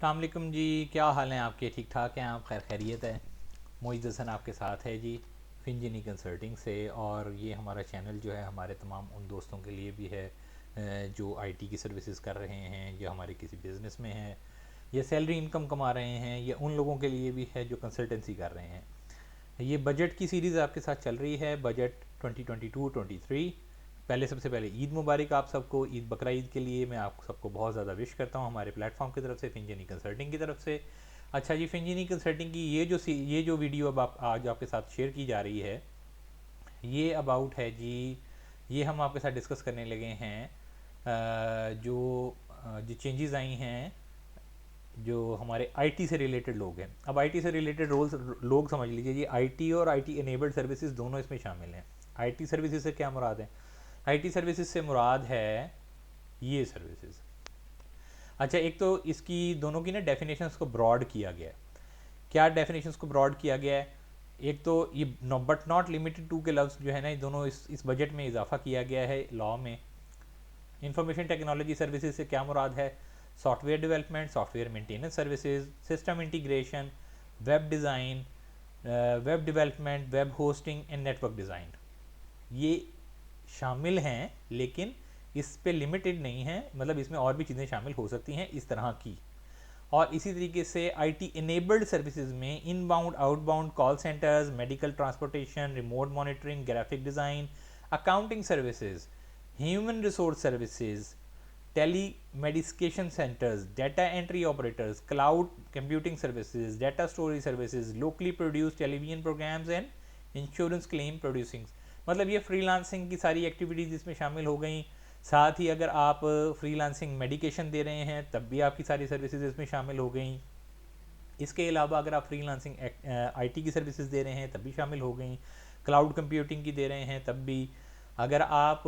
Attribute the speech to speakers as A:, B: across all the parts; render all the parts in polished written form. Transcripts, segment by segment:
A: अस्सलाम वालेकुम जी। क्या हाल हैं आपके? ठीक ठाक हैं आप? खैर खैरियत है? मोइज़ हसन आपके साथ है जी, फिनजिनी कंसल्टिंग से। और ये हमारा चैनल जो है हमारे तमाम उन दोस्तों के लिए भी है जो आईटी की सर्विसेज कर रहे हैं, जो हमारे किसी बिज़नेस में हैं या सैलरी इनकम कमा रहे हैं, या उन लोगों के लिए भी है जो कंसल्टेंसी कर रहे हैं। ये बजट की सीरीज़ आपके साथ चल रही है, बजट 2022-23। पहले सबसे पहले ईद मुबारक आप सबको, ईद बकरा ईद के लिए मैं आप सबको बहुत ज़्यादा विश करता हूँ हमारे प्लेटफॉर्म की तरफ से, फिनजिनी कंसल्टिंग की तरफ से। अच्छा जी, फिनजिनी कंसल्टिंग की ये जो वीडियो अब आज आपके साथ शेयर की जा रही है, ये अबाउट है जी, ये हम आपके साथ डिस्कस करने लगे हैं जो चेंजेस आई हैं जो हमारे आईटी से रिलेटेड लोग हैं। अब आईटी से रिलेटेड रोल्स लोग समझ लीजिए, ये आईटी और आईटी एनेबल्ड सर्विसेज दोनों इसमें शामिल हैं। आईटी सर्विसेज से क्या मुराद है? आईटी सर्विसेज से मुराद है ये सर्विसेज। अच्छा, एक तो इसकी दोनों की ना डेफिनेशंस को ब्रॉड किया गया है। क्या डेफिनेशंस को ब्रॉड किया गया है? एक तो ये no but not limited to के लफ्ज़ जो है ना, ये दोनों इस बजट में इजाफा किया गया है लॉ में। इंफॉर्मेशन टेक्नोलॉजी सर्विसेज से क्या मुराद है? Software development, software maintenance services, system integration, web design, web development, web hosting and network design, ये शामिल हैं। लेकिन इस पे लिमिटेड नहीं है, मतलब इसमें और भी चीज़ें शामिल हो सकती हैं इस तरह की। और इसी तरीके से आईटी इनेबल्ड सर्विसेज में inbound outbound call centres, medical transportation, remote monitoring, graphic design, accounting services, human resource services, tele medication centres, data entry operators, cloud computing services, data storage services, locally produced television programmes and insurance claim producing. मतलब ये freelancing की सारी activities इसमें शामिल हो गई। साथ ही अगर आप फ्रीलांसिंग मेडिकेशन दे रहे हैं तब भी आपकी सारी सर्विसेज इसमें शामिल हो गई। इसके अलावा अगर आप फ्रीलांसिंग आईटी की सर्विसेज दे रहे हैं तब भी शामिल हो गई। क्लाउड कंप्यूटिंग की दे रहे हैं तब भी। अगर आप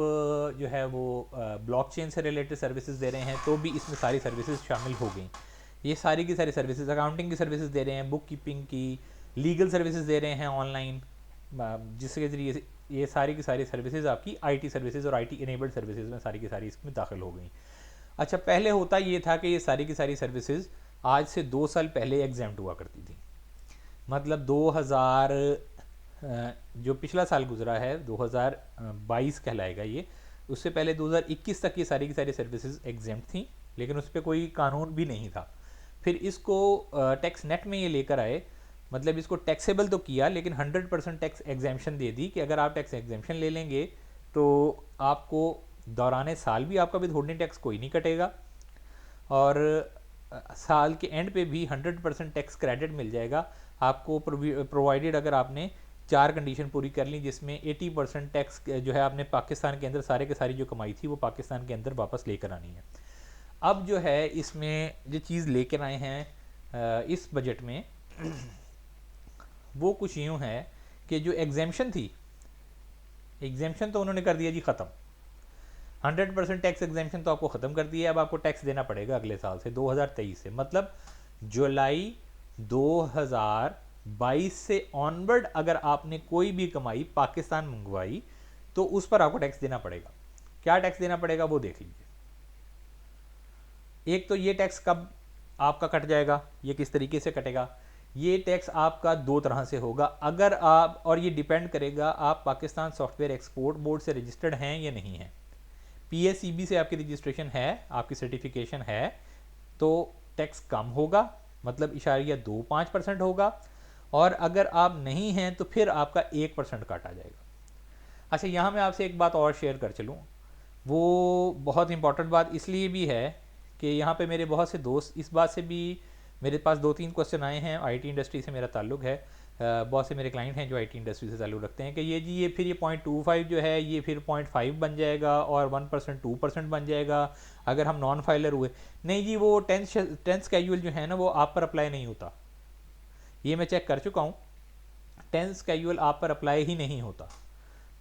A: जो है वो ब्लॉकचेन से रिलेटेड सर्विसेज दे रहे हैं तो भी इसमें सारी सर्विसेज शामिल हो गई। ये सारी की सारी सर्विसेज, अकाउंटिंग की सर्विसेज दे रहे हैं, बुक कीपिंग की, लीगल सर्विसेज दे रहे हैं ऑनलाइन, जिसके ज़रिए से ये सारी की सारी सर्विसेज आपकी आईटी सर्विसेज और आईटी इनेबल्ड सर्विसेज में सारी की सारी इसमें दाखिल हो गई। अच्छा, पहले होता ये था कि ये सारी की सारी सर्विसेज आज से 2 साल पहले एग्जाम्प्ट हुआ करती थी। मतलब 2000 जो पिछला साल गुजरा है 2022 कहलाएगा ये, उससे पहले 2021 तक ये सारी की सारी सर्विसेज एग्जाम्प्ट थी, लेकिन उस पर कोई कानून भी नहीं था। फिर इसको टैक्स नेट में ये लेकर आए, मतलब इसको टैक्सेबल तो किया लेकिन 100% टैक्स एग्जाम्पशन दे दी कि अगर आप टैक्स एग्जाम्पशन ले लेंगे तो आपको दौरान साल भी आपका विथहोल्डिंग टैक्स कोई नहीं कटेगा, और साल के एंड पे भी 100% टैक्स क्रेडिट मिल जाएगा आपको, प्रोवाइडेड अगर आपने 4 कंडीशन पूरी कर ली, जिसमें 80% टैक्स जो है आपने पाकिस्तान के अंदर सारे के सारी जो कमाई थी वो पाकिस्तान के अंदर वापस लेकर आनी है। अब जो है इसमें जो चीज़ लेकर आए हैं इस बजट में वो कुछ यूँ है कि जो एग्जेम्पशन थी, एग्जेम्पशन तो उन्होंने कर दिया जी ख़त्म। 100% टैक्स एग्जेम्पशन तो आपको ख़त्म कर दिया है। अब आपको टैक्स देना पड़ेगा अगले साल से 2023 से, मतलब जुलाई 2022 से ऑनवर्ड अगर आपने कोई भी कमाई पाकिस्तान मंगवाई तो उस पर आपको टैक्स देना पड़ेगा। क्या टैक्स देना पड़ेगा वो देख लीजिए। एक तो ये टैक्स कब आपका कट जाएगा, ये किस तरीके से कटेगा? ये टैक्स आपका 2 तरह से होगा। अगर आप, और ये डिपेंड करेगा आप पाकिस्तान सॉफ्टवेयर एक्सपोर्ट बोर्ड से रजिस्टर्ड हैं या नहीं हैं। पीएसईबी से आपकी रजिस्ट्रेशन है, आपकी सर्टिफिकेशन है, तो टैक्स कम होगा, मतलब #2.5% होगा। और अगर आप नहीं हैं तो फिर आपका 1% काटा जाएगा। अच्छा, यहाँ मैं आपसे एक बात और शेयर कर चलूँ, वो बहुत इंपॉर्टेंट बात इसलिए भी है कि यहाँ पे मेरे बहुत से दोस्त इस बात से भी, मेरे पास 2-3 क्वेश्चन आए हैं। आईटी इंडस्ट्री से मेरा ताल्लुक़ है, बहुत से मेरे क्लाइंट हैं जो आईटी इंडस्ट्री से ताल्लुक़ रखते हैं कि ये जी ये फिर ये 0.25 जो है ये फिर 0.5 बन जाएगा और 1% 2% बन जाएगा अगर हम नॉन फाइलर हुए। नहीं जी, वो टेंथ स्केड्यूल जो है ना वो आप पर अप्लाई नहीं होता, ये मैं चेक कर चुका हूँ। 10th स्केड्यूल आप पर अप्लाई ही नहीं होता।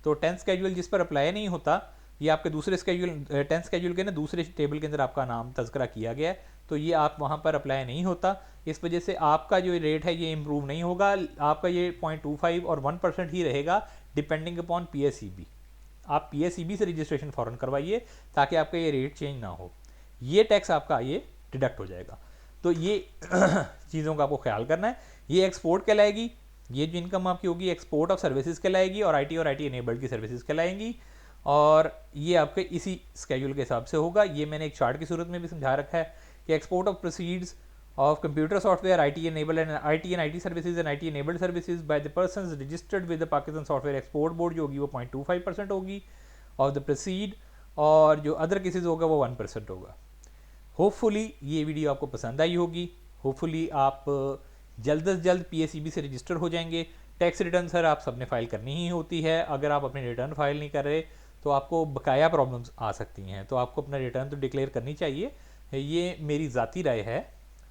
A: तो 10th स्केड्यूल जिस पर अप्लाई नहीं होता, ये आपके दूसरे स्केड्यूल 10th स्केड्यूल के ना दूसरे टेबल के अंदर आपका नाम तज़किरा किया गया है, तो ये आप वहाँ पर अप्लाई नहीं होता। इस वजह से आपका जो रेट है ये इम्प्रूव नहीं होगा, आपका ये 0.25 और 1% ही रहेगा डिपेंडिंग अपॉन पीएसईबी। आप पीएसईबी से रजिस्ट्रेशन फ़ौरन करवाइए ताकि आपका ये रेट चेंज ना हो। ये टैक्स आपका ये डिडक्ट हो जाएगा। तो ये चीज़ों का आपको ख्याल करना है। ये एक्सपोर्ट कहलाएगी, ये जो इनकम आपकी होगी एक्सपोर्ट ऑफ सर्विसेज कहलाएगी, और आईटी इनेबल्ड की सर्विसेज कहलाएंगी, और ये आपके इसी स्केड्यूल के हिसाब से होगा। ये मैंने एक चार्ट की सूरत में भी समझा रखा है कि export of proceeds of computer software, IT enabled and IT services and IT enabled services by the persons registered with the Pakistan Software Export Board जो होगी वो 0.25% होगी of the proceed, और जो अदर केसेस होगा वो 1% होगा। होपफुली ये वीडियो आपको पसंद आई होगी। होपफुली आप जल्द से जल्द PSEB से रजिस्टर हो जाएंगे। टैक्स रिटर्न सर आप सबने फाइल करनी ही होती है। अगर आप अपनी रिटर्न फाइल नहीं कर रहे तो आपको बकाया प्रॉब्लम्स आ सकती हैं, तो आपको अपना रिटर्न तो डिक्लेयर करनी चाहिए। ये मेरी ज़ाती राय है,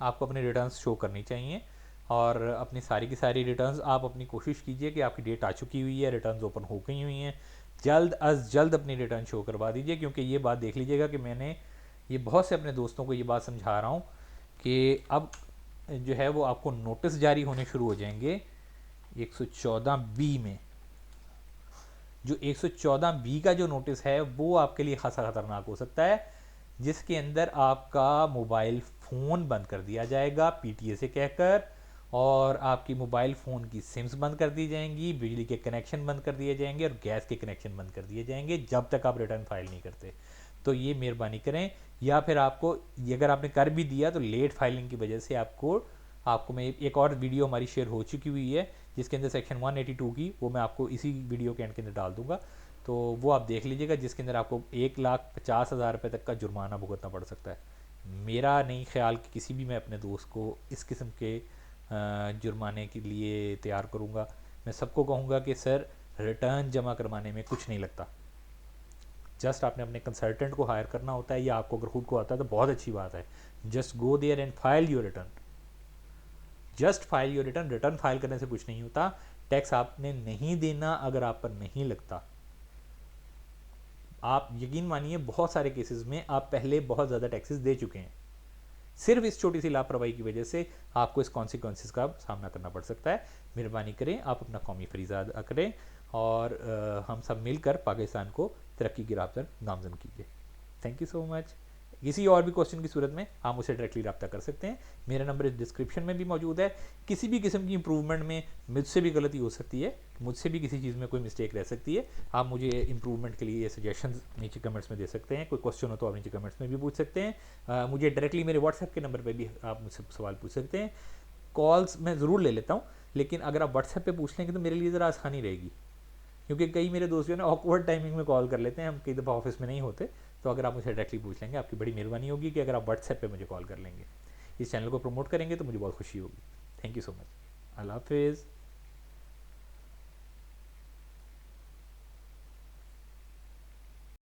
A: आपको अपने रिटर्न्स शो करनी चाहिए, और अपनी सारी की सारी रिटर्न्स आप अपनी कोशिश कीजिए कि आपकी डेट आ चुकी हुई है, रिटर्न्स ओपन हो गई हुई हैं, जल्द अज जल्द अपनी रिटर्न शो करवा दीजिए। क्योंकि ये बात देख लीजिएगा कि मैंने ये बहुत से अपने दोस्तों को ये बात समझा रहा हूँ कि अब जो है वो आपको नोटिस जारी होने शुरू हो जाएंगे 114B में। जो 114B का जो नोटिस है वो आपके लिए खासा खतरनाक हो सकता है, जिसके अंदर आपका मोबाइल फ़ोन बंद कर दिया जाएगा PTA से कहकर, और आपकी मोबाइल फ़ोन की सिम्स बंद कर दी जाएंगी, बिजली के कनेक्शन बंद कर दिए जाएंगे, और गैस के कनेक्शन बंद कर दिए जाएंगे जब तक आप रिटर्न फाइल नहीं करते। तो ये मेहरबानी करें, या फिर आपको ये अगर आपने कर भी दिया तो लेट फाइलिंग की वजह से आपको मैं एक और वीडियो हमारी शेयर हो चुकी हुई है जिसके अंदर सेक्शन 182 की, वो मैं आपको इसी वीडियो के एंड के अंदर डाल दूंगा, तो वो आप देख लीजिएगा, जिसके अंदर आपको 1,50,000 रुपये तक का जुर्माना भुगतना पड़ सकता है। मेरा नहीं ख्याल कि किसी भी मैं अपने दोस्त को इस किस्म के जुर्माने के लिए तैयार करूँगा। मैं सबको कहूँगा कि सर रिटर्न जमा करवाने में कुछ नहीं लगता, जस्ट आपने अपने कंसल्टेंट को हायर करना होता है, या आपको अगर खुद को आता है तो बहुत अच्छी बात है। Just go there and file your return, just file your return. Return file करने से कुछ नहीं होता, टैक्स आपने नहीं देना अगर आप पर नहीं लगता। आप यकीन मानिए बहुत सारे केसेस में आप पहले बहुत ज़्यादा टैक्सेस दे चुके हैं, सिर्फ इस छोटी सी लापरवाही की वजह से आपको इस कॉन्सिक्वेंसेस का सामना करना पड़ सकता है। मेहरबानी करें आप अपना कौमी फरीज़ा अदा करें, और हम सब मिलकर पाकिस्तान को तरक्की की राह पर गामजन कीजिए। Thank you so much. किसी और भी क्वेश्चन की सूरत में आप मुझसे डायरेक्टली रब्ता कर सकते हैं। मेरा नंबर इस डिस्क्रिप्शन में भी मौजूद है। किसी भी किस्म की इंप्रूवमेंट में मुझसे भी गलती हो सकती है, मुझसे भी किसी चीज़ में कोई मिस्टेक रह सकती है। आप मुझे इंप्रूवमेंट के लिए सजेशंस नीचे कमेंट्स में दे सकते हैं। कोई क्वेश्चन हो तो आप नीचे कमेंट्स में भी पूछ सकते हैं। मुझे डायरेक्टली मेरे व्हाट्सएप के नंबर पर भी आप मुझसे सवाल पूछ सकते हैं। कॉल्स मैं ज़रूर ले लेता हूँ, लेकिन अगर आप व्हाट्सएप पर पूछ लेंगे तो मेरे लिए ज़रा आसानी रहेगी, क्योंकि कई मेरे दोस्त जो है ना ऑकवर्ड टाइमिंग में कॉल कर लेते हैं, हम कई दफ़ा ऑफिस में नहीं होते। तो अगर आप मुझे डायरेक्टली पूछ लेंगे, आपकी बड़ी मेहरबानी होगी कि अगर आप व्हाट्सएप पे मुझे कॉल कर लेंगे। इस चैनल को प्रमोट करेंगे तो मुझे बहुत खुशी होगी। Thank you so much. Allah हाफिज़।